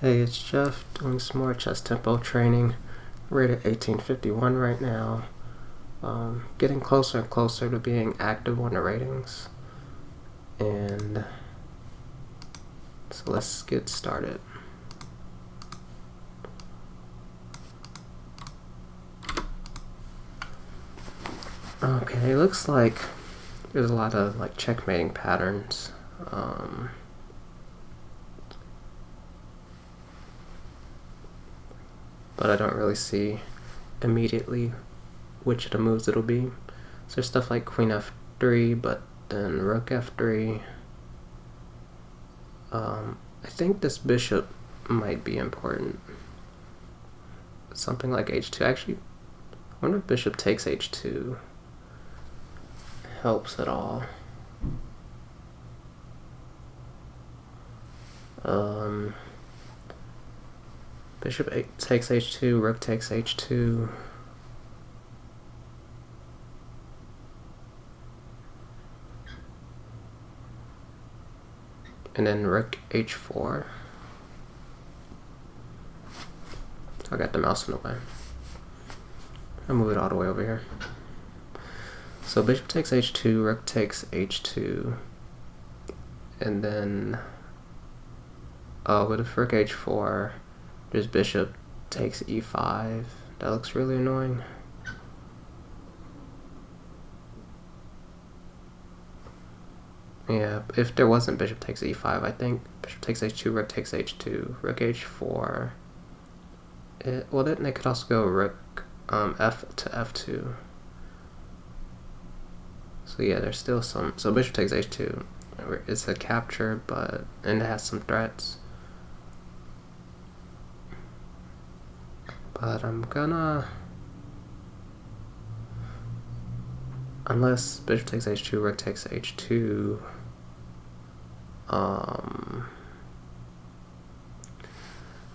Hey, it's Jeff doing some more ChessTempo training. Rated 1851 right now. Getting closer and closer to being active on the ratings. And so let's get started. Okay, looks like there's a lot of checkmating patterns. But I don't really see immediately which of the moves it'll be. So there's stuff like Queen F3, but then Rook F3. I think this bishop might be important. Something like H2. Actually, I wonder if bishop takes H2 helps at all. Bishop takes H2, Rook takes H2. And then Rook H4. I got the mouse in the way. I'll move it all the way over here. So bishop takes H2, Rook takes H2. And then with Rook H4, there's bishop takes E5. That looks really annoying. Yeah, if there wasn't bishop takes E5, I think bishop takes H2, Rook takes H2, Rook H4. Well, then they could also go Rook F to F2. So yeah, there's still some. So bishop takes H2. It's a capture, and it has some threats. But I'm gonna, unless bishop takes H2, Rook takes H2.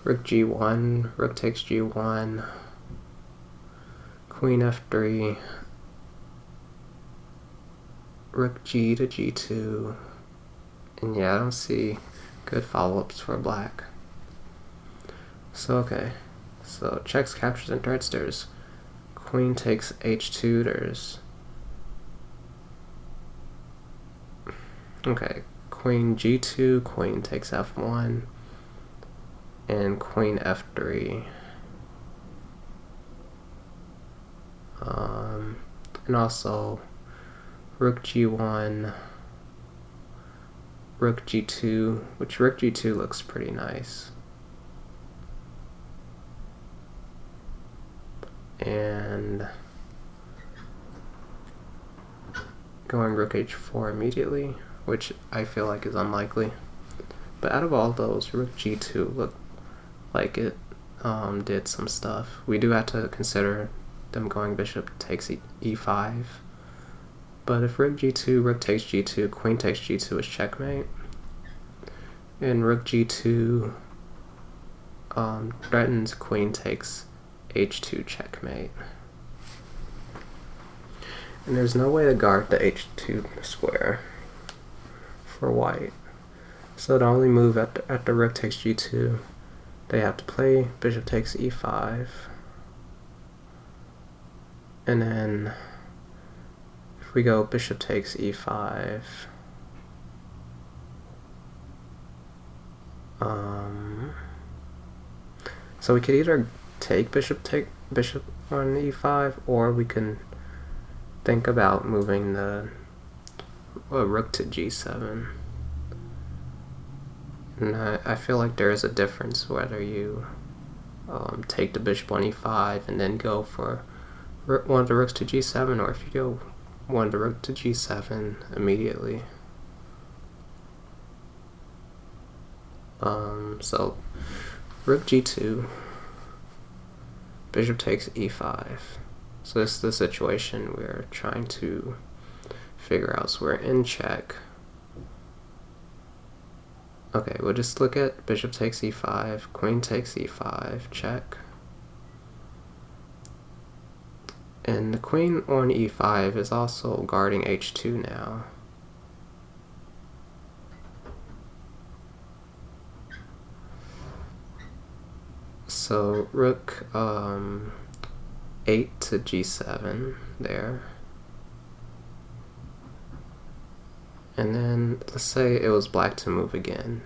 Rook G1, Rook takes G1, Queen F3, Rook G to G2, and yeah, I don't see good follow-ups for black. So okay, so checks, captures, and threats. There's Queen takes H2, there's Queen G2, Queen takes F1, and Queen F3. And also Rook G1, Rook G2, which Rook G2 looks pretty nice. And going Rook H4 immediately, which I feel like is unlikely. But out of all those, Rook G2 looked like it did some stuff. We do have to consider them going bishop takes E5. But if Rook G2, Rook takes G2, Queen takes G2 is checkmate. And Rook G2 threatens Queen takes H2 checkmate. And there's no way to guard the H2 square for white. So the only move after Rook takes G2, they have to play bishop takes E5. And then if we go bishop takes E5, so we could either take bishop on E5, or we can think about moving the Rook to G7. And I feel like there is a difference whether you take the bishop on E5 and then go for one of the rooks to G7, or if you go one of the rook to G7 immediately. So Rook G2, bishop takes E5. So this is the situation we're trying to figure out. So we're in check. Okay, we'll just look at bishop takes E5, Queen takes E5, check. And the Queen on E5 is also guarding H2 now. So rook 8 to g7 there. And then let's say it was black to move again.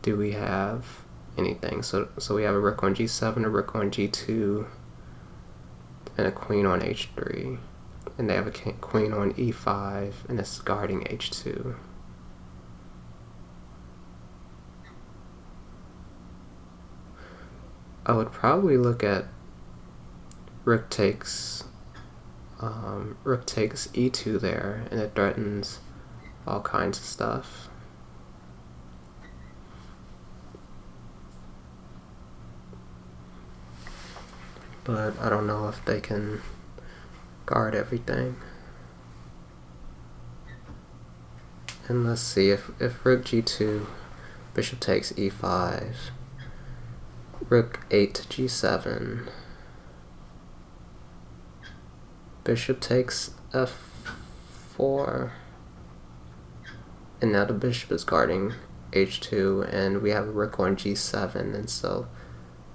Do we have anything? So we have a rook on g7, a rook on g2, and a queen on h3. And they have a queen on e5, and it's guarding h2. I would probably look at rook takes e2 there, and it threatens all kinds of stuff. But I don't know if they can guard everything. And let's see, if rook g2, bishop takes e5, rook 8 to g7, bishop takes f4, and now the bishop is guarding h2, and we have a rook on g7, and so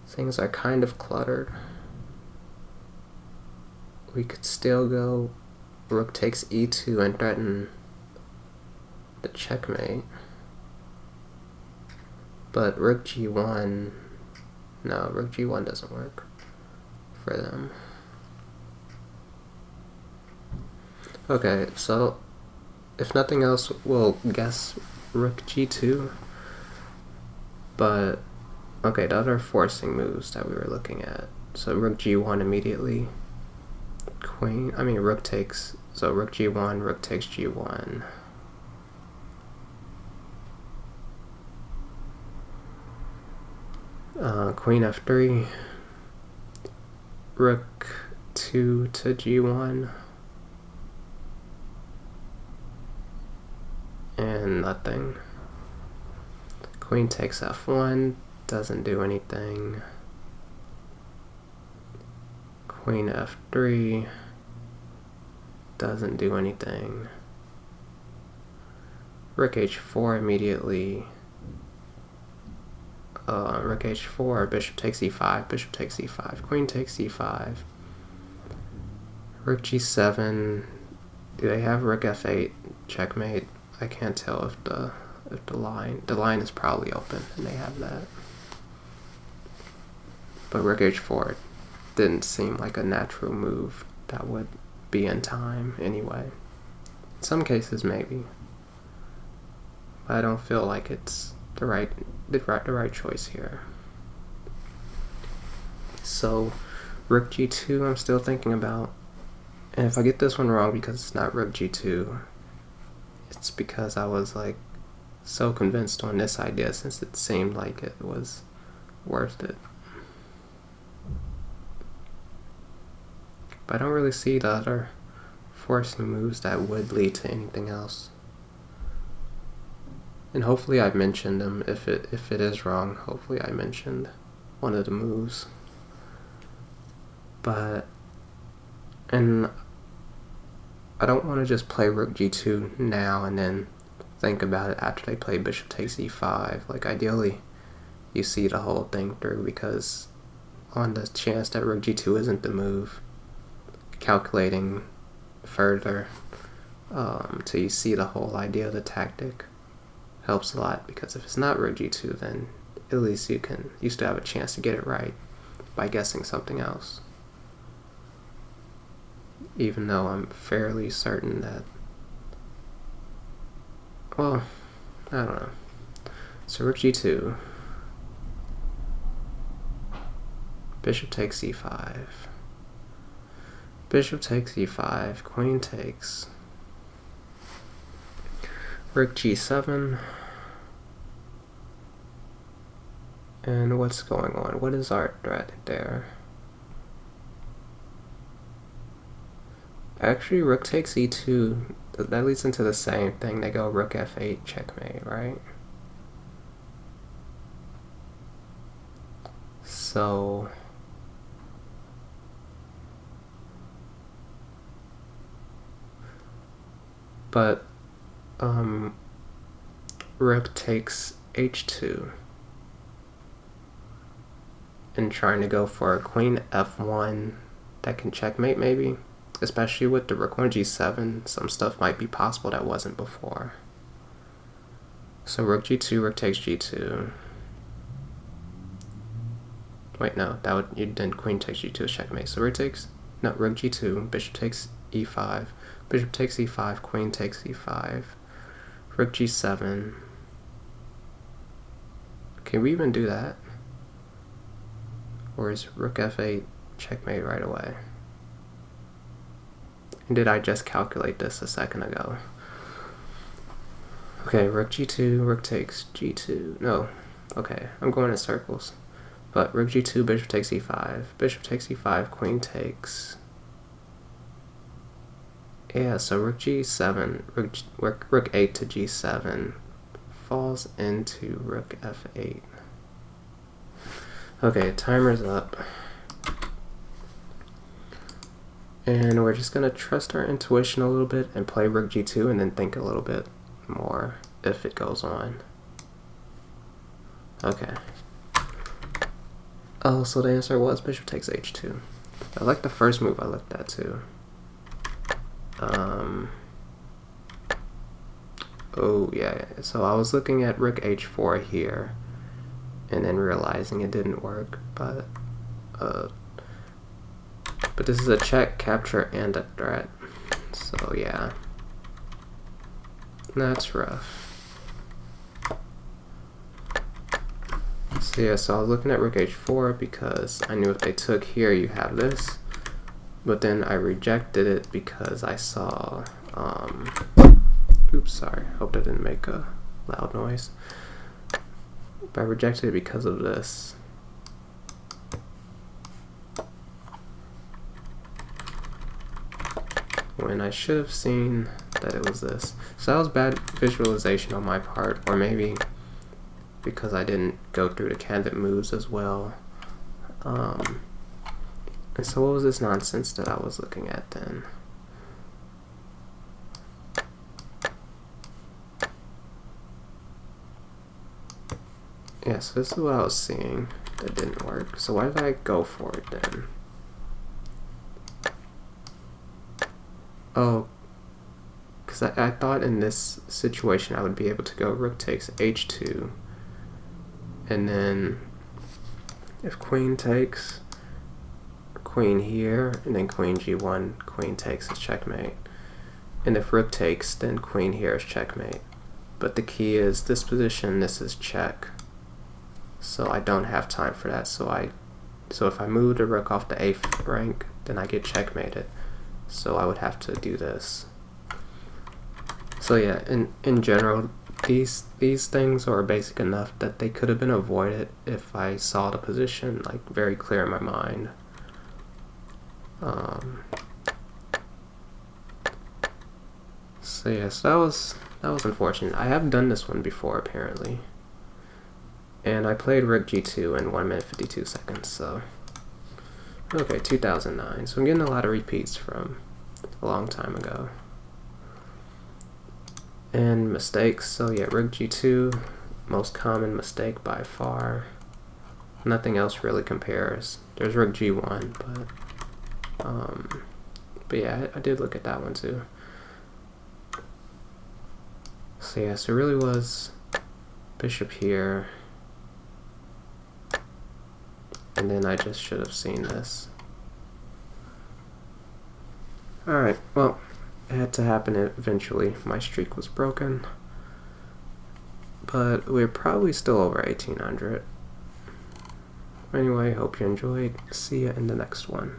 things are kind of cluttered. We could still go rook takes e2 and threaten the checkmate, but rook g1, no, rook g1 doesn't work for them. Okay, so if nothing else, we'll guess rook g2, but okay, the other forcing moves that we were looking at, so rook g1 immediately, rook takes, so rook g1, rook takes g1. Queen f3, rook 2 to g1, and nothing. Queen takes f1, doesn't do anything. Queen f3, doesn't do anything. Rook h4 immediately. Rook h4, bishop takes e5, bishop takes e5, queen takes e5. Rook g7, do they have rook f8, checkmate? I can't tell if the line is probably open and they have that. But rook h4 didn't seem like a natural move that would be in time anyway. In some cases maybe, but I don't feel like it's the right choice here. So rook g2 I'm still thinking about, and if I get this one wrong because it's not rook g2, it's because I was like so convinced on this idea since it seemed like it was worth it. But I don't really see the other forcing moves that would lead to anything else. And hopefully I've mentioned them. If it is wrong, hopefully I mentioned one of the moves. And I don't want to just play rook g2 now and then think about it after they play bishop takes e5. Like ideally you see the whole thing through, because on the chance that rook g2 isn't the move, calculating further till you see the whole idea of the tactic helps a lot, because if it's not rook g2, then at least you still have a chance to get it right by guessing something else. Even though I'm fairly certain that, well, I don't know. So rook g2, bishop takes e5, bishop takes e5, queen takes, rook g7, and what's going on? What is our threat there? Actually, rook takes e2, that leads into the same thing. They go rook f8, checkmate, right? So but rook takes h2, and trying to go for a queen f1 that can checkmate maybe, especially with the rook on g7. Some stuff might be possible that wasn't before. So rook g2, rook takes g2. Wait, no, that would, then queen takes g2 is checkmate. So rook g2, bishop takes e5, bishop takes e5, queen takes e5, rook g7. Can we even do that? Or is rook f8 checkmate right away? And did I just calculate this a second ago? Okay, rook g2, rook takes g2. No, okay, I'm going in circles. But rook g2, bishop takes e5, bishop takes e5, queen takes. Yeah, so rook g7, rook 8 to g7 falls into rook f8. Okay, timer's up. And we're just gonna trust our intuition a little bit and play rook g2 and then think a little bit more if it goes on. Okay. Oh, so the answer was bishop takes h2. I like the first move I looked at too. Oh yeah, so I was looking at rook h4 here and then realizing it didn't work, but this is a check, capture, and a threat. So yeah, that's rough. So yeah, so I was looking at rook h4 because I knew if they took here, you have this. But then I rejected it because I saw, oops, sorry, hope that didn't make a loud noise. But I rejected it because of this. When I should have seen that it was this. So that was bad visualization on my part, or maybe because I didn't go through the candidate moves as well. And so what was this nonsense that I was looking at then? Yeah, so this is what I was seeing that didn't work. So why did I go for it then? Oh, because I thought in this situation I would be able to go rook takes h2, and then if queen takes, queen here, and then queen g1, queen takes is checkmate. And if rook takes, then queen here is checkmate. But the key is this position, this is check. So I don't have time for that. So if I move the rook off the 8th rank, then I get checkmated. So I would have to do this. So yeah, in general, these things are basic enough that they could have been avoided if I saw the position like very clear in my mind. So yeah, so that was unfortunate. I have done this one before apparently, and I played rook g2 in 1 minute 52 seconds. So okay, 2009. So I'm getting a lot of repeats from a long time ago. And mistakes. So yeah, rook g2, most common mistake by far. Nothing else really compares. There's rook g1, but yeah, I did look at that one too. So yeah, so it really was bishop here, and then I just should have seen this. Alright, well, it had to happen eventually. My streak was broken, but we're probably still over 1800. Anyway, hope you enjoyed. See ya in the next one.